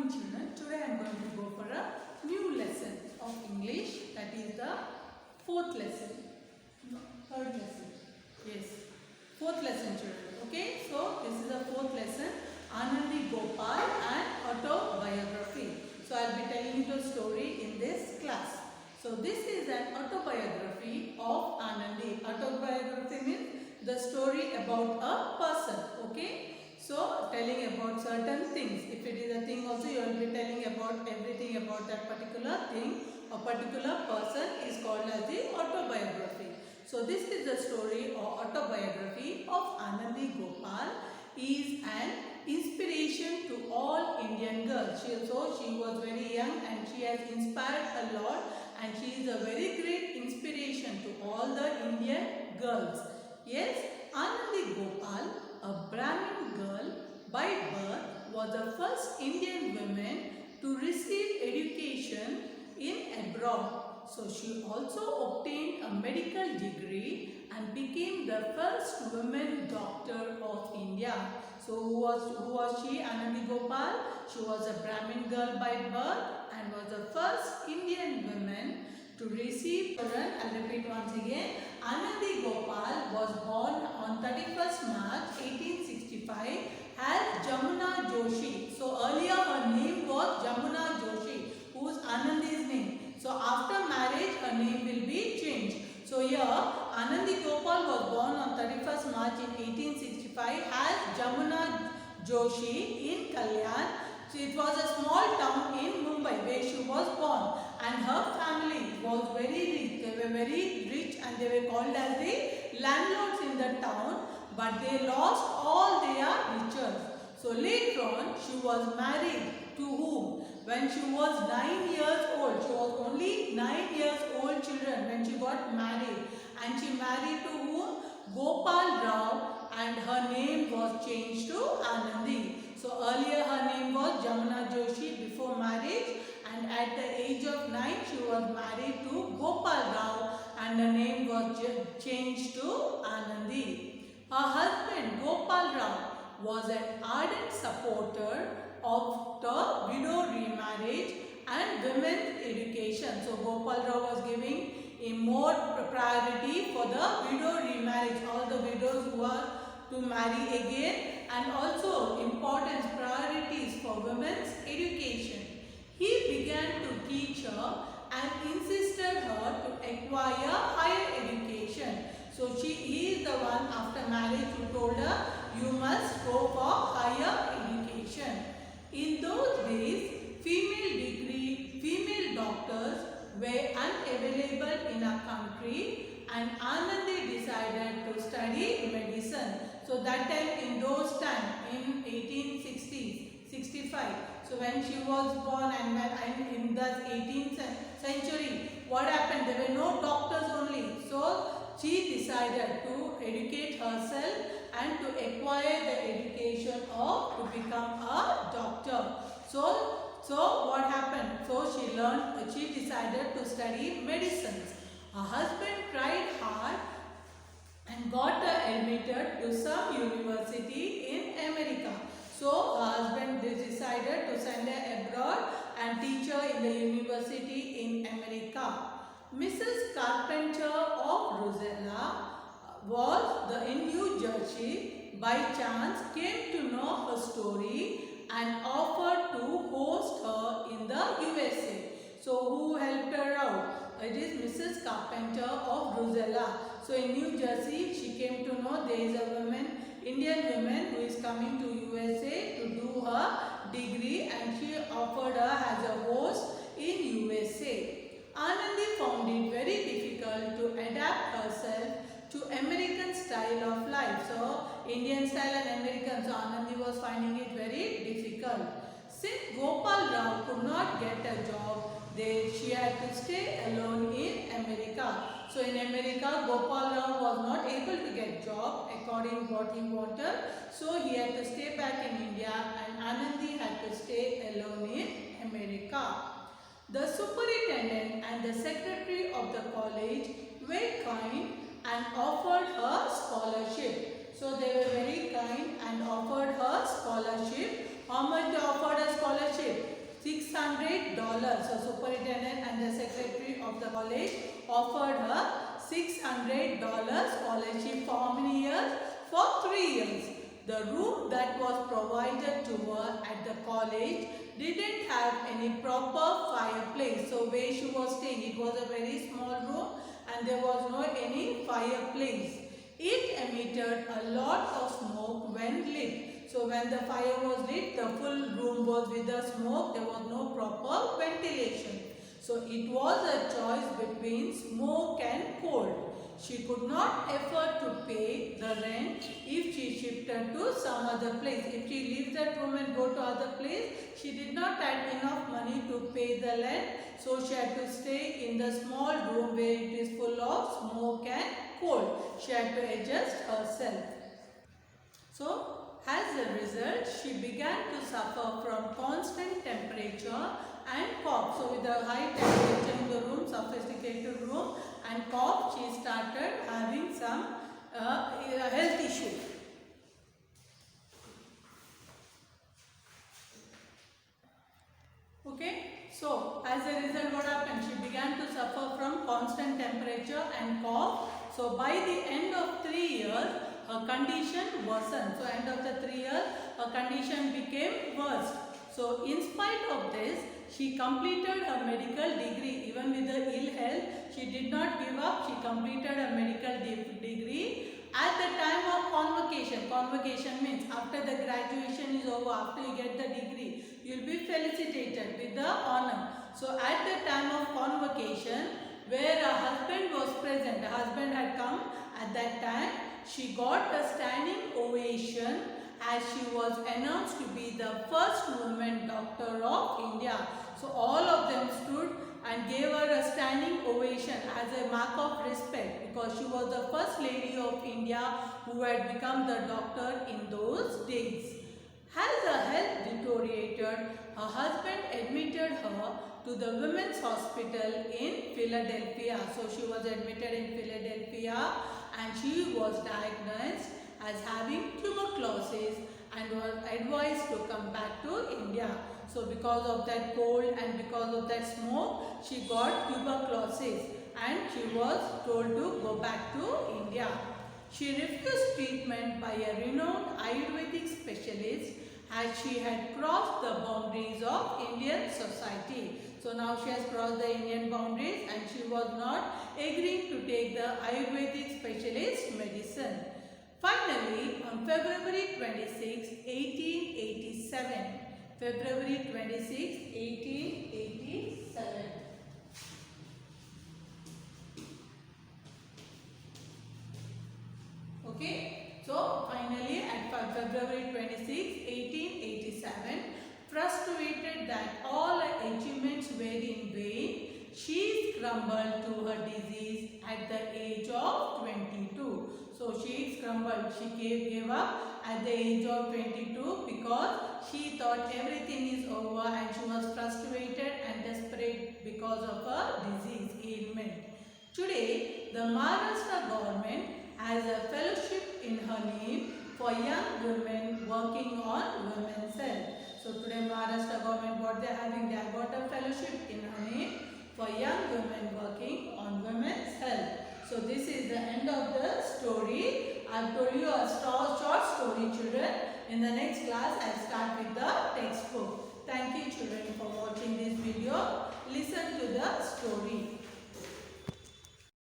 morning children. Today I am going to go for a new lesson of English, that is the fourth lesson. No, third lesson. Yes, fourth lesson children. Okay, so this is the fourth lesson, Anandi Gopal and autobiography. So I will be telling you the story in this class. So this is an autobiography of Anandi. Autobiography means the story about a person. Okay. So, telling about certain things. If it is a thing also, you will be telling about everything about that particular thing. A particular person is called as the autobiography. So, this is the story or autobiography of Anandi Gopal. He is an inspiration to all Indian girls. She was very young and she has inspired a lot, and she is a very great inspiration to all the Indian girls. Yes, Anandi Gopal, a Brahmin girl by birth, was the first Indian woman to receive education in abroad. So she also obtained a medical degree and became the first woman doctor of India. So who was she? Anandi Gopal. She was a Brahmin girl by birth and was the first Indian woman to receive. I'll repeat once again. Anandi Gopal was born on 31st March 1865 as Jamuna Joshi. So earlier her name was Jamuna Joshi, who is Anandi's name. So after marriage her name will be changed. So here Anandi Gopal was born on 31st March in 1865 as Jamuna Joshi in Kalyan. So it was a small town in Mumbai where she was born, and her family was very rich. They were very rich and they were called as the landlords in the town, but they lost all their riches. So later on she was married to whom? When she was 9 years old. She was only 9 years old children when she got married, and she married to whom? Gopal Rao, and her name was changed to Anandi. So earlier her name was Jamuna Joshi before marriage, and at the age of 9 she was married to Gopal Rao and the name was changed to Anandi. Her husband Gopal Rao was an ardent supporter of the widow remarriage and women's education. So Gopal Rao was giving a more priority for the widow remarriage, all the widows who are to marry again, and also importance priorities for women's education. He began to teach her and insisted her to acquire higher education. So he is the one after marriage who told her, you must go for higher education. In those days, female doctors were unavailable in our country, and Anandi decided to study medicine. So that time, in those times, in 1860s, 65. So when she was born and in the 18th century, what happened? There were no doctors only. So she decided to educate herself and to acquire the education of to become a doctor. So what happened? So she decided to study medicines. Her husband tried hard and got her admitted to some university in America. So her husband decided to send her abroad and teach her in the university in America. Mrs. Carpenter of Rosella was in New Jersey. By chance came to know her story and offered to host her in the USA. So who helped her out? It is Mrs. Carpenter of Rosella. So in New Jersey, she came to know there is a woman, Indian woman, who is coming to USA to do her degree, and she offered her as a host in USA. Anandi found it very difficult to adapt herself to American style of life. So Indian style and American. So Anandi was finding it very difficult. Since Gopal Rao could not get a job, she had to stay alone in America. So in America, Gopal Rao was not able to get job according to what he wanted. So he had to stay back in India, and Anandi had to stay alone in America. The superintendent and the secretary of the college were kind and offered her scholarship. So they were very kind and offered her scholarship. How much they offered a scholarship? $600. So superintendent and the secretary of the college offered her $600 scholarship for how many years? For 3 years. The room that was provided to her at the college didn't have any proper fireplace. So where she was staying, it was a very small room and there was no any fireplace. It emitted a lot of smoke when lit. So when the fire was lit, the full room was with the smoke. There was no proper ventilation. So it was a choice between smoke and cold. She could not afford to pay the rent if she shifted to some other place. If she leaves that room and go to other place, she did not have enough money to pay the rent. So she had to stay in the small room where it is full of smoke and cold. She had to adjust herself. So as a result, she began to suffer from constant temperature and cough. So with a high temperature in the room, sophisticated room, and cough, she started having some health issue. Okay, so as a result, what happened? She began to suffer from constant temperature and cough. So by the end of 3 years, her condition worsened. So end of the 3 years, her condition became worse. So in spite of this, she completed her medical degree. Even with the ill health, she did not give up. She completed her medical degree at the time of convocation. Convocation means after the graduation is over, after you get the degree, you will be felicitated with the honor. So at the time of convocation, where her husband was present, the husband had come at that time, she got a standing ovation as she was announced to be the first woman doctor of India. So all of them stood and gave her a standing ovation as a mark of respect because she was the first lady of India who had become the doctor in those days. As her health deteriorated, her husband admitted her to the women's hospital in Philadelphia. So she was admitted in Philadelphia and she was diagnosed as having tuberculosis and was advised to come back to India. So because of that cold and because of that smoke, she got tuberculosis and she was told to go back to India. She refused treatment by a renowned Ayurvedic specialist as she had crossed the boundaries of Indian society. So now she has crossed the Indian boundaries and she was not agreeing to take the Ayurvedic specialist medicine. Finally, on February 26, 1887, February 26, 1887. Okay, so finally at February 26, 1887, frustrated that all her achievements were in vain, she succumbed to her disease at the age of 22. So she succumbed, she gave up at the age of 22 because she thought everything is over and she was frustrated and desperate because of her disease ailment. Today, the Maharashtra government has a fellowship in her name for young women working on women's health. So today Maharashtra government, what they are having, they have got a fellowship in her name for young women working on women's health. So this is the end of the story. I have told you a short story, children. In the next class, I will start with the textbook. Thank you, children, for watching this video.